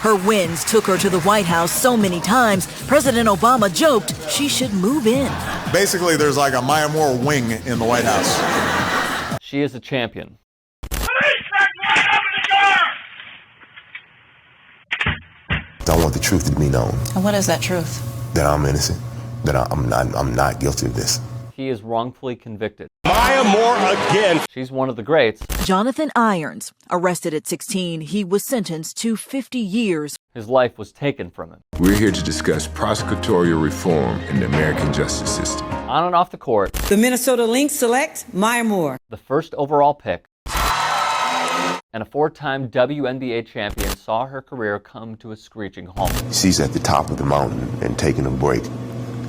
Her wins took her to the White House so many times, President Obama joked she should move in. Basically, there's like a Maya Moore wing in the White House. She is a champion. I want the truth to be known. And what is that truth? That I'm innocent. That I'm not guilty of this. He is wrongfully convicted. Maya Moore again. She's one of the greats. Jonathan Irons, arrested at 16, he was sentenced to 50 years. His life was taken from him. We're here to discuss prosecutorial reform in the American justice system. On and off the court, the Minnesota Lynx select Maya Moore, the first overall pick, and a 4-time WNBA champion, saw her career come to a screeching halt. She's at the top of the mountain and taking a break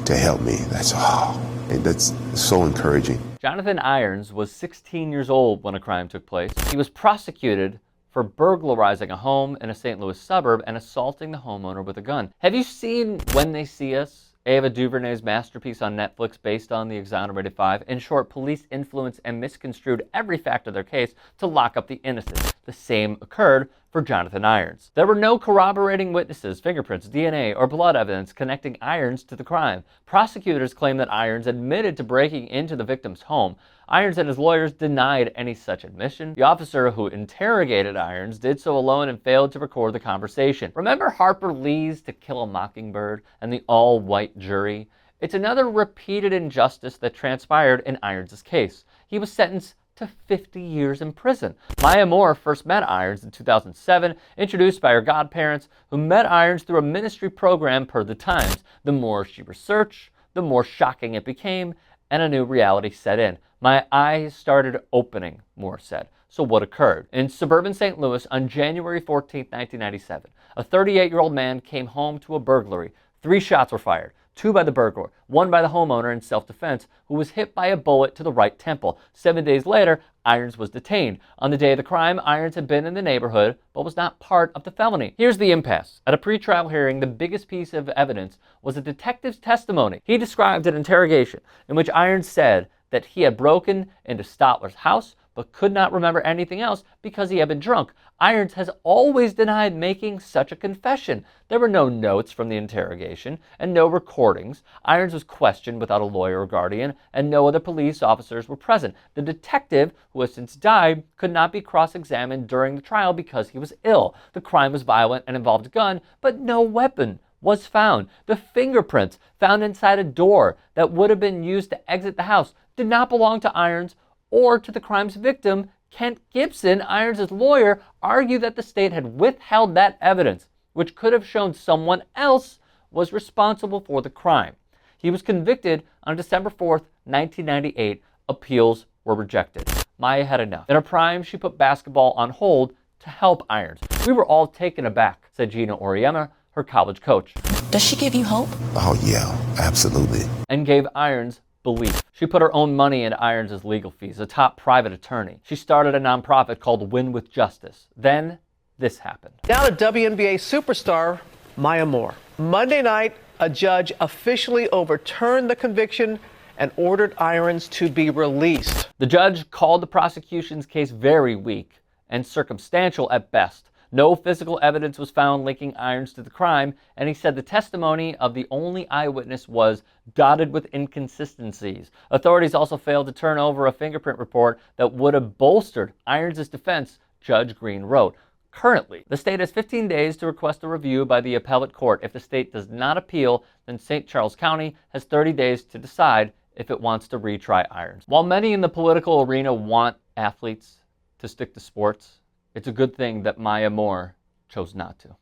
to help me. That's so encouraging. Jonathan Irons was 16 years old when a crime took place. He was prosecuted for burglarizing a home in a St. Louis suburb and assaulting the homeowner with a gun. Have you seen When They See Us? Ava DuVernay's masterpiece on Netflix based on the Exonerated Five. In short, police influenced and misconstrued every fact of their case to lock up the innocent. The same occurred for Jonathan Irons. There were no corroborating witnesses, fingerprints, DNA, or blood evidence connecting Irons to the crime. Prosecutors claim that Irons admitted to breaking into the victim's home. Irons and his lawyers denied any such admission. The officer who interrogated Irons did so alone and failed to record the conversation. Remember Harper Lee's To Kill a Mockingbird and the all-white jury? It's another repeated injustice that transpired in Irons' case. He was sentenced to 50 years in prison. Maya Moore first met Irons in 2007, introduced by her godparents, who met Irons through a ministry program per the Times. The more she researched, the more shocking it became, and a new reality set in. My eyes started opening, Moore said. So what occurred? In suburban St. Louis on January 14, 1997, a 38-year-old man came home to a burglary. 3 shots were fired. 2 by the burglar, 1 by the homeowner in self-defense, who was hit by a bullet to the right temple. 7 days later, Irons was detained. On the day of the crime, Irons had been in the neighborhood, but was not part of the felony. Here's the impasse. At a pretrial hearing, the biggest piece of evidence was a detective's testimony. He described an interrogation in which Irons said that he had broken into Stotler's house, but could not remember anything else because he had been drunk. Irons has always denied making such a confession. There were no notes from the interrogation and no recordings. Irons was questioned without a lawyer or guardian, and no other police officers were present. The detective, who has since died, could not be cross-examined during the trial because he was ill. The crime was violent and involved a gun, but no weapon was found. The fingerprints found inside a door that would have been used to exit the house did not belong to Irons or to the crime's victim. Kent Gibson, Irons' lawyer, argued that the state had withheld that evidence, which could have shown someone else was responsible for the crime. He was convicted on December 4th, 1998. Appeals were rejected. Maya had enough. In her prime, she put basketball on hold to help Irons. We were all taken aback, said Gina Oriema, her college coach. Does she give you hope? Oh yeah, absolutely. And gave Irons belief. She put her own money into Irons' legal fees, a top private attorney. She started a nonprofit called Win with Justice. Then this happened. Now to WNBA superstar Maya Moore. Monday night, a judge officially overturned the conviction and ordered Irons to be released. The judge called the prosecution's case very weak and circumstantial at best. No physical evidence was found linking Irons to the crime, and he said the testimony of the only eyewitness was dotted with inconsistencies. Authorities also failed to turn over a fingerprint report that would have bolstered Irons' defense, Judge Green wrote. Currently, the state has 15 days to request a review by the appellate court. If the state does not appeal, then St. Charles County has 30 days to decide if it wants to retry Irons. While many in the political arena want athletes to stick to sports, it's a good thing that Maya Moore chose not to.